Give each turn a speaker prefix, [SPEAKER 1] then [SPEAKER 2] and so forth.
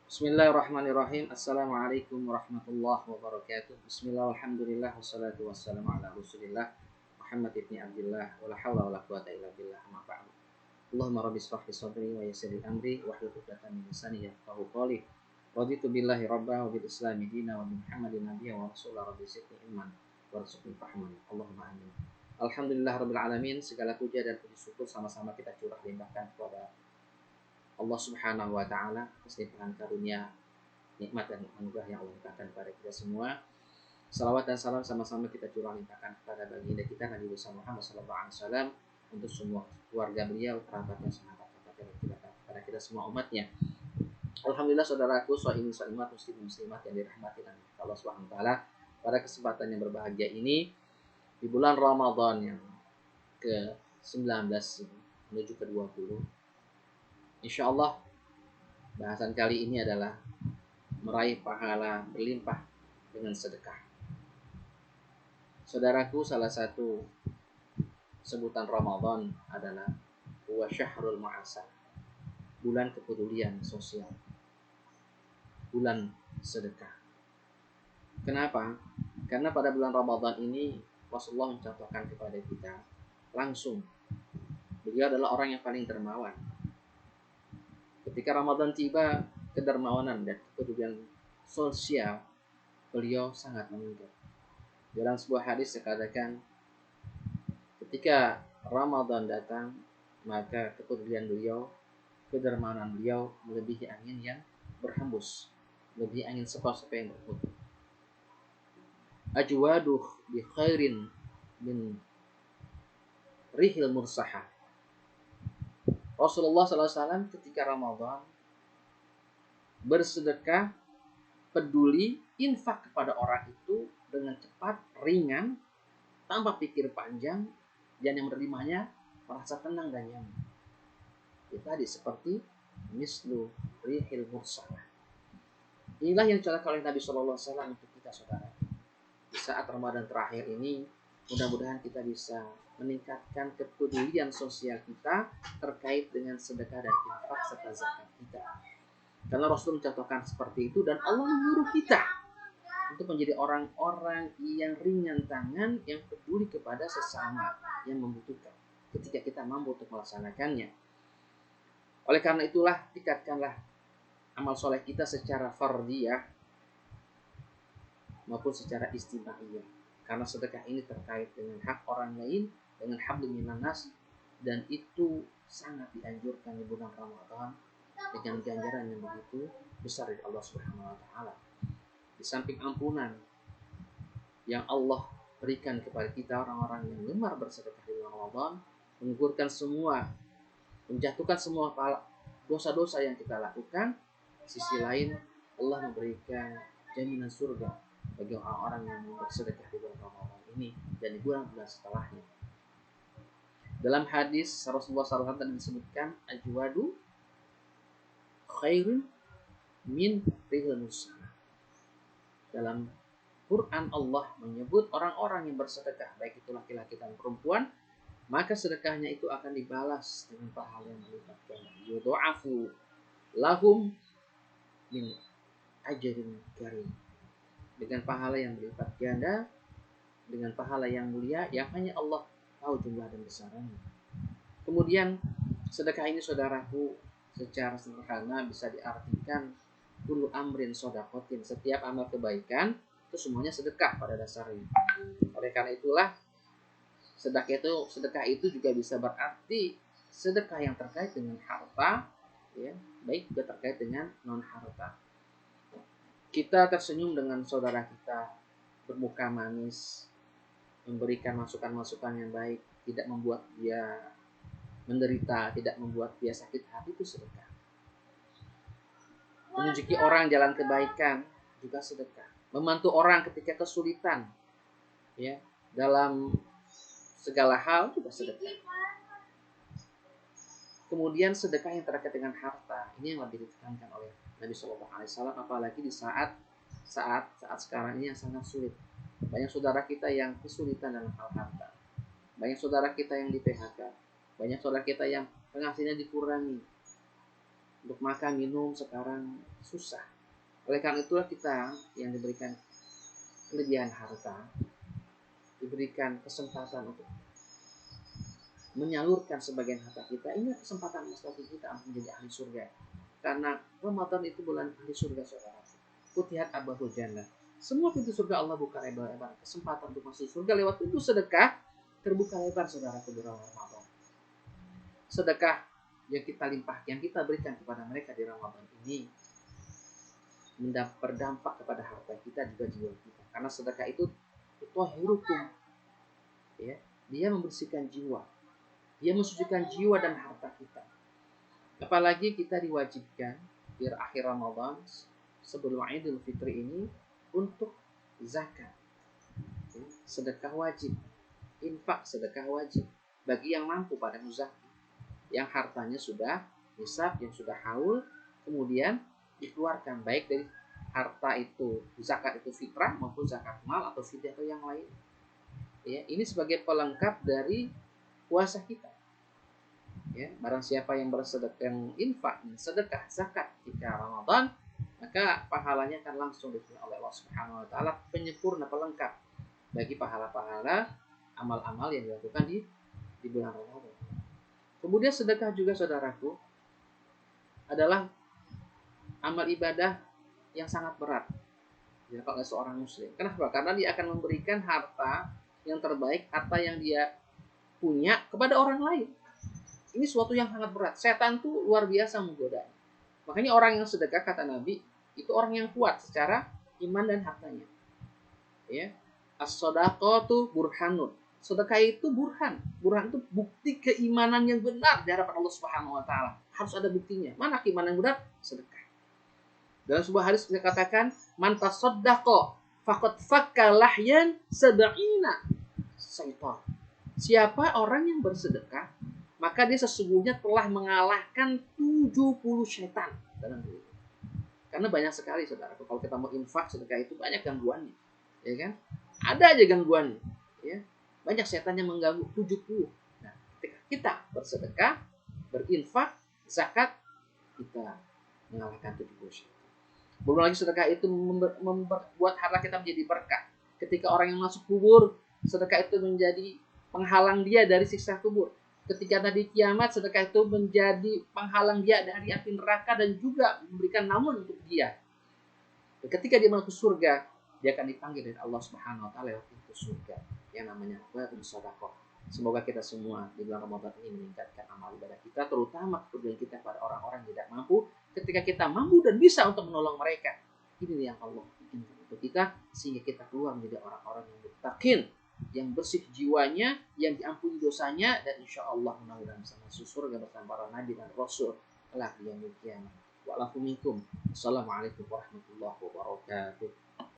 [SPEAKER 1] Bismillahirrahmanirrahim. Assalamualaikum warahmatullahi wabarakatuh. Bismillah, alhamdulillah, wassalatu wassalamu ala rasulillah Muhammad ibn Abdullah wala hawla wala quwata illa billah, amma ba'du. Allahumma rabbi shrah li sadri wa yassir li amri wahlul 'uqdatam min lisani yafqahu qawli. Raditu billahi rabba wa bil islami dina wa bi Muhammadin nabiyya wa rasulah, rabbi zidni ilman warzuqni fahman. Allahumma amin. Alhamdulillah rabbil alamin. Segala puja dan puji syukur sama-sama kita curah limpahkan kepada Allah Subhanahu wa taala atas limpahan karunia, nikmat dan anugerah yang Allah limpahkan kepada kita semua. Salawat dan salam sama-sama kita curah limpahkan kepada baginda kita Nabi besar Muhammad sallallahu alaihi wasallam, untuk semua keluarga beliau, kerabatnya, sahabat-sahabatnya, dan kepada kita semua umatnya. Alhamdulillah saudaraku, soimat muslimat yang dirahmati Allah Subhanahu wa taala, pada kesempatan yang berbahagia ini di bulan Ramadan yang ke-19 menuju ke-20, insya Allah bahasan kali ini adalah meraih pahala berlimpah dengan sedekah. Saudaraku, salah satu sebutan Ramadan adalah huwa syahrul mu'asah, bulan kepedulian sosial, bulan sedekah. Kenapa? Karena pada bulan Ramadan ini Rasulullah mencontohkan kepada kita langsung, beliau adalah orang yang paling dermawan. Ketika Ramadan tiba, kedermawanan dan kepedulian sosial beliau sangat meningkat. Dalam sebuah hadis dikatakan, ketika Ramadan datang, maka kepedulian beliau, kedermawanan beliau melebihi angin yang berhembus, melebihi angin sepoi-sepoi yang berhembus. Ajwaduh bi khairin min rihil mursaha. Rasulullah SAW ketika Ramadan bersedekah, peduli, infak kepada orang itu dengan cepat, ringan, tanpa pikir panjang, dan yang menerimanya merasa tenang dan nyaman. Itu tadi seperti mislu rihil mursalah. Inilah yang dicontohkan oleh Nabi SAW untuk kita, saudara. Di saat Ramadan terakhir ini, mudah-mudahan kita bisa meningkatkan kepedulian sosial kita terkait dengan sedekah dan infak serta zakat kita. Karena Rasul mencontohkan seperti itu, dan Allah menyuruh kita untuk menjadi orang-orang yang ringan tangan, yang peduli kepada sesama yang membutuhkan ketika kita mampu untuk melaksanakannya. Oleh karena itulah, tingkatkanlah amal soleh kita secara fardiyah maupun secara istimewa, karena sedekah ini terkait dengan hak orang lain, dengan hablum minan nas, dan itu sangat dianjurkan di bulan Ramadan dengan ganjaran yang begitu besar dari Allah Subhanahu wa taala. Di samping ampunan yang Allah berikan kepada kita, orang-orang yang gemar bersedekah di bulan Ramadan, menggugurkan semua, menjatuhkan semua dosa-dosa yang kita lakukan. Sisi lain, Allah memberikan jaminan surga bagi orang-orang yang bersedekah di bulan Ramadan ini dan di bulan-bulan setelahnya. Dalam hadis Rasulullah SAW disebutkan, ajwadu khairun min rihil mursala. Dalam Quran Allah menyebut orang-orang yang bersedekah, baik itu laki-laki dan perempuan, maka sedekahnya itu akan dibalas dengan pahala yang berlipat ganda. Yudha'afu lahum min ajrin karim. Dengan pahala yang berlipat ganda, dengan pahala yang mulia yang hanya Allah tahu jumlah dan besarannya. Kemudian sedekah ini, saudaraku, secara sederhana bisa diartikan kullu amrin sodakotin, setiap amal kebaikan itu semuanya sedekah pada dasarnya. Oleh karena itulah, sedekah itu juga bisa berarti sedekah yang terkait dengan harta, ya, baik juga terkait dengan non harta. Kita tersenyum dengan saudara kita, bermuka manis, memberikan masukan-masukan yang baik, tidak membuat dia menderita, tidak membuat dia sakit hati, itu sedekah. Menunjuki orang jalan kebaikan juga sedekah. Membantu orang ketika kesulitan, ya, dalam segala hal juga sedekah. Kemudian sedekah yang terkait dengan harta, ini yang lebih ditekankan oleh Nabi SAW, apalagi di saat sekarang ini yang sangat sulit. Banyak saudara kita yang kesulitan dalam hal harta, banyak saudara kita yang di PHK, banyak saudara kita yang penghasilannya dikurangi. Untuk makan minum sekarang susah. Oleh karena itulah kita yang diberikan kelebihan harta, diberikan kesempatan untuk menyalurkan sebagian harta kita. Ini kesempatan emas bagi kita untuk menjadi ahli surga. Karena Ramadan itu bulan ahli surga, saudara. Futihat abwabul jannah. Semua pintu surga Allah buka lebar-lebar. Kesempatan untuk masuk surga lewat pintu sedekah terbuka lebar, saudara, ke bulan Ramadan. Sedekah yang kita limpah, yang kita berikan kepada mereka di Ramadan ini berdampak kepada harta kita juga jiwa kita. Karena sedekah itu hukum, ya, dia membersihkan jiwa, dia mensucikan jiwa dan harta kita. Apalagi kita diwajibkan di akhir Ramadan sebelum Idul Fitri ini untuk zakat, sedekah wajib, infak sedekah wajib bagi yang mampu pada muzaki, yang hartanya sudah nisab, yang sudah haul, kemudian dikeluarkan baik dari harta itu, zakat itu fitrah maupun zakat mal atau fidyah atau yang lain. Ya, ini sebagai pelengkap dari puasa kita. Ya, barang siapa yang bersedekah, yang infak, sedekah, zakat ketika Ramadan, maka pahalanya akan langsung diterima oleh Allah Subhanahu wa taala, penyempurna pelengkap bagi pahala-pahala amal-amal yang dilakukan di bulan Ramadan. Kemudian sedekah juga, saudaraku, adalah amal ibadah yang sangat berat dilakukan oleh seorang muslim. Kenapa? Karena dia akan memberikan harta yang terbaik, harta yang dia punya kepada orang lain. Ini suatu yang sangat berat. Setan tuh luar biasa menggoda. Makanya orang yang sedekah, kata Nabi, itu orang yang kuat secara iman dan hartanya. Ya, as-shadaqatu burhanun. Sedekah itu burhan. Burhan itu bukti keimanan yang benar di hadapan Allah Subhanahu wa taala. Harus ada buktinya. Mana keimanan yang benar? Sedekah. Dalam sebuah hadis dikatakan, man tasaddaqa faqad fakka lahyan sab'ina syaitan. Siapa orang yang bersedekah, maka dia sesungguhnya telah mengalahkan 70 syaitan dalam diri. Karena banyak sekali, saudara, kalau kita mau infak sedekah itu banyak gangguannya, ya kan? Ada aja gangguannya, ya. Banyak setan yang mengganggu 70. Nah, ketika kita bersedekah, berinfak, zakat, kita mengalahkan 70 syaitan. Belum lagi sedekah itu membuat harta kita menjadi berkah. Ketika orang yang masuk kubur, sedekah itu menjadi penghalang dia dari siksa kubur. Ketika tadi kiamat, sedekah itu menjadi penghalang dia dari api neraka dan juga memberikan naungan untuk dia. Dan ketika dia masuk surga, dia akan dipanggil dari Allah Subhanahu wa taala lewat pintu surga yang namanya babul sedekah. Semoga kita semua di bulan Ramadan ini meningkatkan amal ibadah kita, terutama kepedulian kita pada orang-orang yang tidak mampu. Ketika kita mampu dan bisa untuk menolong mereka, ini yang Allah inginkan untuk kita, sehingga kita keluar menjadi orang-orang yang muttaqin, yang bersih jiwanya, yang diampuni dosanya, dan insya Allah mudah-mudahan bisa masuk surga bersama para nabi dan rasul kelak di yaumil qiyamah. Wa'alaikum. Assalamualaikum warahmatullahi wabarakatuh.